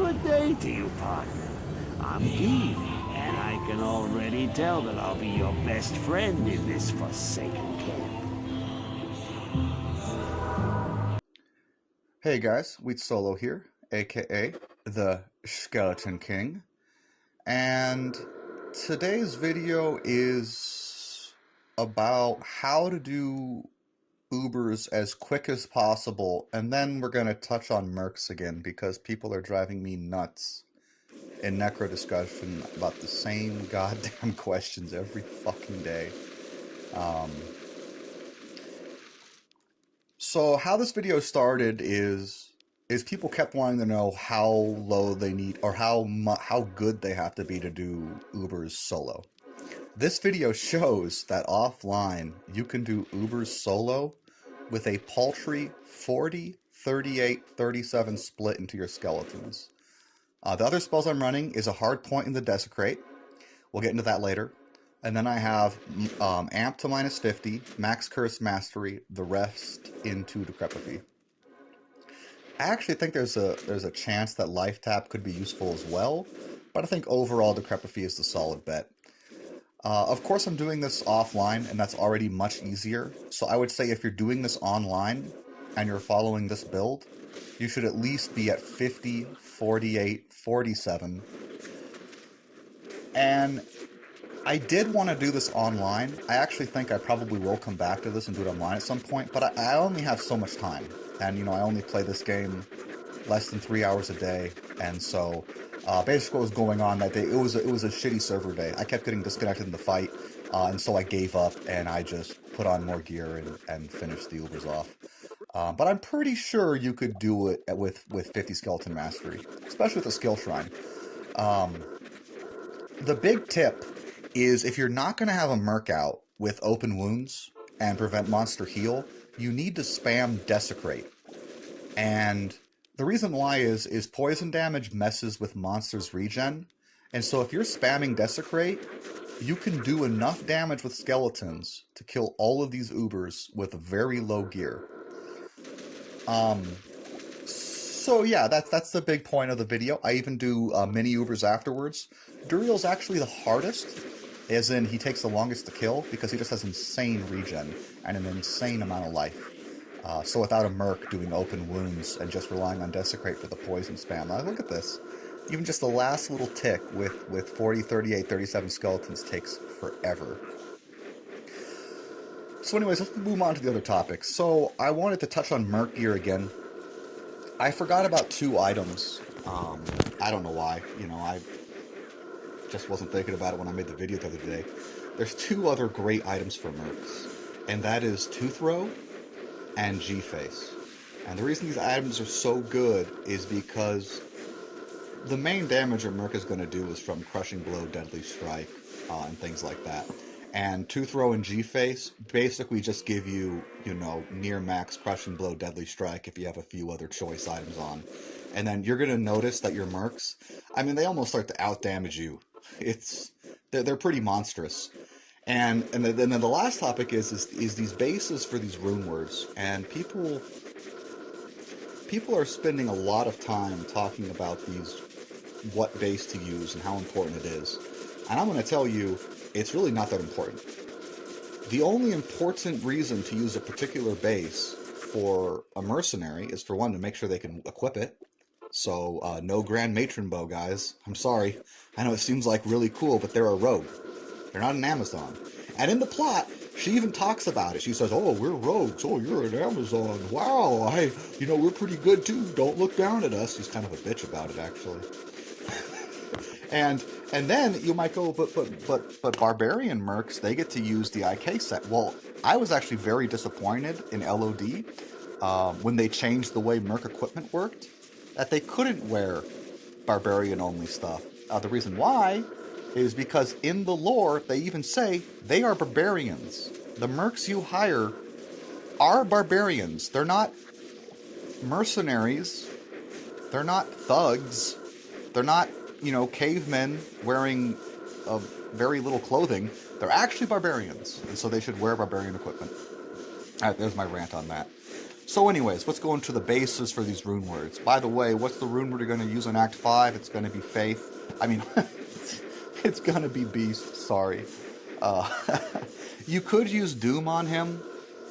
Good day to you, partner. I'm Eve, and I can already tell that I'll be your best friend in this forsaken camp. Hey guys, Wheat Solo here, aka the Skeleton King, and today's video is about how to do Ubers as quick as possible, and then we're going to touch on Mercs again because people are driving me nuts in Necro discussion about the same goddamn questions every fucking day. So how this video started is people kept wanting to know how low they need or how good they have to be to do Ubers solo. This video shows that offline you can do Ubers solo with a paltry 40, 38, 37 split into your skeletons. The other spells I'm running is a hard point in the Desecrate. We'll get into that later. And then I have amp to minus 50, max curse mastery, the rest into decrepify. I actually think there's a chance that life tap could be useful as well, but I think overall decrepify is the solid bet. Of course I'm doing this offline, and that's already much easier, so I would say if you're doing this online and you're following this build, you should at least be at 50, 48, 47. And I did want to do this online. I actually think I probably will come back to this and do it online at some point, but I only have so much time. And, you know, I only play this game less than 3 hours a day, and so basically what was going on that day, it was a shitty server day. I kept getting disconnected in the fight, and so I gave up, and I just put on more gear and finished the Ubers off. But I'm pretty sure you could do it with 50 Skeleton Mastery, especially with the Skill Shrine. The big tip is if you're not going to have a Merc out with open wounds and prevent monster heal, you need to spam Desecrate. And the reason why is poison damage messes with monsters' regen, and so if you're spamming Desecrate, you can do enough damage with skeletons to kill all of these Ubers with very low gear. So yeah, that's the big point of the video. I even do mini Ubers afterwards. Duriel's actually the hardest, as in he takes the longest to kill because he just has insane regen and an insane amount of life. So without a Merc doing open wounds and just relying on Desecrate for the poison spam. Now look at this. Even just the last little tick with 40, 38, 37 skeletons takes forever. So anyways, let's move on to the other topics. So I wanted to touch on Merc gear again. I forgot about two items. I don't know why. You know, I just wasn't thinking about it when I made the video the other day. There's two other great items for Mercs, and that is Tooth Row and G-Face. And the reason these items are so good is because the main damage a Merc is going to do is from Crushing Blow, Deadly Strike, and things like that. And Tooth Row and G-Face basically just give you, you know, near max Crushing Blow, Deadly Strike if you have a few other choice items on. And then you're going to notice that your Mercs, I mean, they almost start to out-damage you. They're pretty monstrous. And then the last topic is these bases for these runewords, and people are spending a lot of time talking about what base to use and how important it is. And I'm going to tell you, it's really not that important. The only important reason to use a particular base for a mercenary is for one, to make sure they can equip it. So no Grand Matron bow, guys. I'm sorry. I know it seems like really cool, but they're a rogue. They're not an Amazon. And in the plot, she even talks about it. She says, "Oh, we're rogues. Oh, you're an Amazon. Wow, we're pretty good too. Don't look down at us." She's kind of a bitch about it, actually. and then you might go, but Barbarian Mercs, they get to use the IK set. Well, I was actually very disappointed in LOD when they changed the way Merc equipment worked, that they couldn't wear Barbarian-only stuff. The reason why is because in the lore, they even say they are barbarians. The Mercs you hire are barbarians. They're not mercenaries. They're not thugs. They're not, you know, cavemen wearing very little clothing. They're actually barbarians, and so they should wear barbarian equipment. All right, there's my rant on that. So anyways, let's go into the basis for these rune words. By the way, what's the rune word you're going to use in Act 5? It's going to be Faith. I mean, it's going to be Beast, sorry. Uh, you could use Doom on him.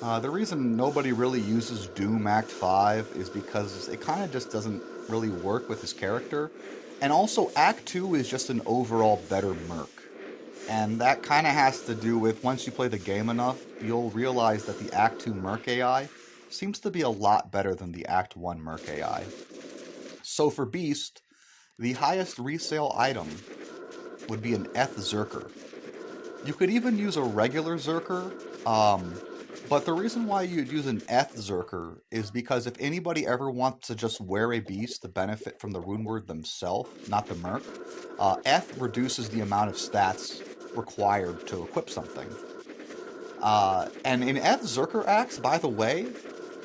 The reason nobody really uses Doom Act 5 is because it kind of just doesn't really work with his character. And also, Act 2 is just an overall better merc. And that kind of has to do with, once you play the game enough, you'll realize that the Act 2 merc AI seems to be a lot better than the Act 1 merc AI. So for Beast, the highest resale item would be an Eth Zerker. You could even use a regular Zerker, but the reason why you'd use an Eth Zerker is because if anybody ever wants to just wear a Beast to benefit from the rune word themselves, not the merc, Eth reduces the amount of stats required to equip something. And in Eth Zerker Axe, by the way,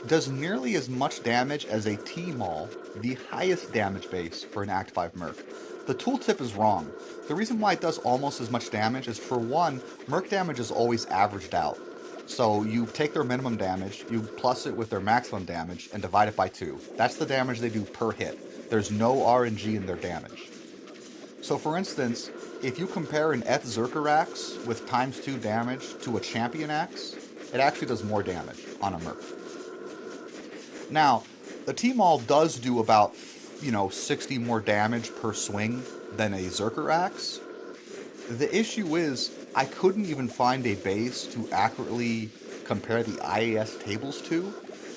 does nearly as much damage as a T-Maul, the highest damage base for an Act 5 merc. The tooltip is wrong. The reason why it does almost as much damage is, for one, merc damage is always averaged out. So you take their minimum damage, you plus it with their maximum damage, and divide it by 2. That's the damage they do per hit. There's no RNG in their damage. So for instance, if you compare an Eth Zerker Axe with ×2 damage to a Champion Axe, it actually does more damage on a merc. Now, the T-Maul does do about, 60 more damage per swing than a Zerker Axe. The issue is, I couldn't even find a base to accurately compare the IAS tables to,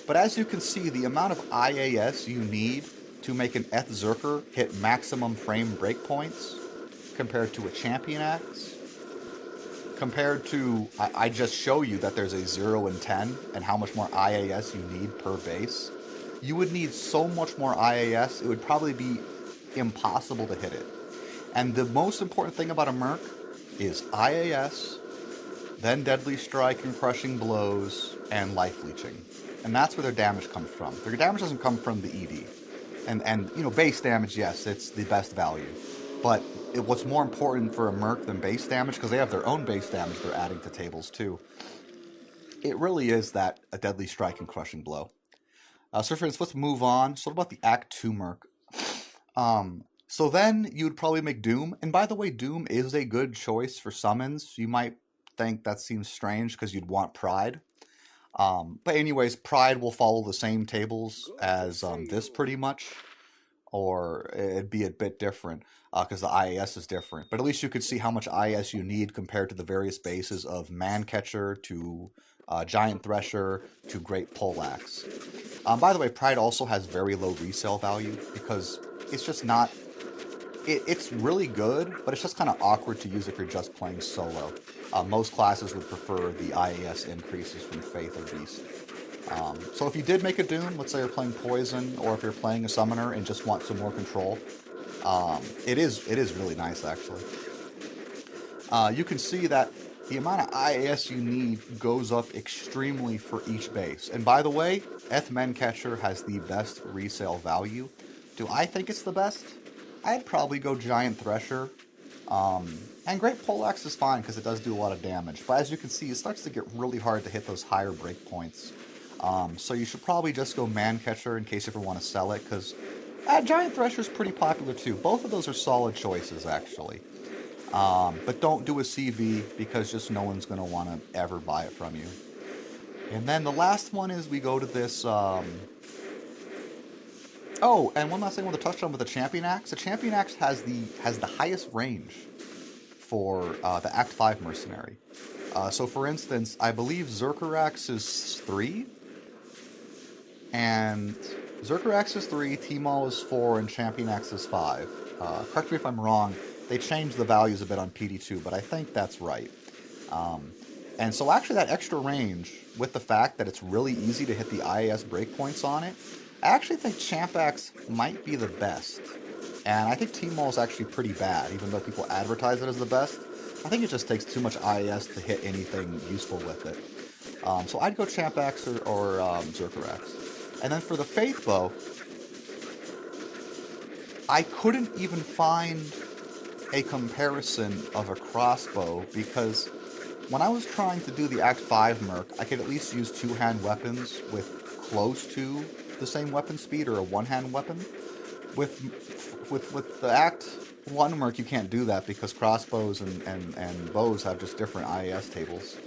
but as you can see, the amount of IAS you need to make an Eth Zerker hit maximum frame breakpoints compared to a Champion Axe, compared to, I just show you that there's a 0 and 10 and how much more IAS you need per base. You would need so much more IAS, it would probably be impossible to hit it. And the most important thing about a merc is IAS, then Deadly Strike and Crushing Blows, and Life Leeching. And that's where their damage comes from. Their damage doesn't come from the ED. And base damage, yes, it's the best value. But what's more important for a merc than base damage, because they have their own base damage they're adding to tables too, it really is that a Deadly Strike and Crushing Blow. So for instance, let's move on. So what about the Act 2 merc? So then you'd probably make Doom. And by the way, Doom is a good choice for summons. You might think that seems strange because you'd want Pride. But anyways, Pride will follow the same tables as this pretty much. Or it'd be a bit different because the IAS is different. But at least you could see how much IAS you need compared to the various bases of Mancatcher to Giant Thresher to Great Poleaxe. By the way, Pride also has very low resale value because it's just not... It's really good, but it's just kind of awkward to use if you're just playing solo. Most classes would prefer the IAS increases from Faith or Beast. So if you did make a Doom, let's say you're playing Poison, or if you're playing a Summoner and just want some more control, it is really nice, actually. You can see that the amount of IAS you need goes up extremely for each base. And by the way, Eth Mancatcher has the best resale value. Do I think it's the best? I'd probably go Giant Thresher. And Great Poleaxe is fine because it does do a lot of damage. But as you can see, it starts to get really hard to hit those higher breakpoints. So you should probably just go Mancatcher in case you ever want to sell it, because Giant Thresher is pretty popular too. Both of those are solid choices, actually. But don't do a CV because just no one's going to want to ever buy it from you. And then the last one is we go to this... Oh, and one last thing I want to touch on with the Champion Axe. The Champion Axe has the highest range for the Act 5 Mercenary. So for instance, I believe Zerker Axe is 3. And Zerker Axe is 3, T-Maul is 4, and Champion Axe is 5. Correct me if I'm wrong, they changed the values a bit on PD2, but I think that's right. And so actually that extra range, with the fact that it's really easy to hit the IAS breakpoints on it, I actually think Champ Axe might be the best. And I think T-Maul is actually pretty bad, even though people advertise it as the best. I think it just takes too much IAS to hit anything useful with it. So I'd go Champ Axe or Zerker Axe. And then for the Faith Bow, I couldn't even find a comparison of a crossbow because when I was trying to do the Act 5 merc, I could at least use two-hand weapons with close to the same weapon speed or a one-hand weapon. With the Act 1 Merc, you can't do that because crossbows and bows have just different IAS tables.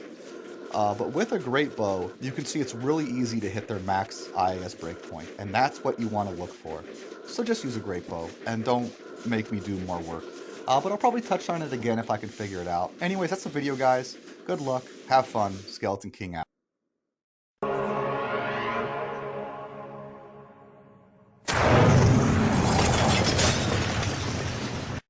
But with a great bow, you can see it's really easy to hit their max IAS breakpoint, and that's what you want to look for. So just use a great bow, and don't make me do more work. But I'll probably touch on it again if I can figure it out. Anyways, that's the video, guys. Good luck, have fun, Skeleton King out.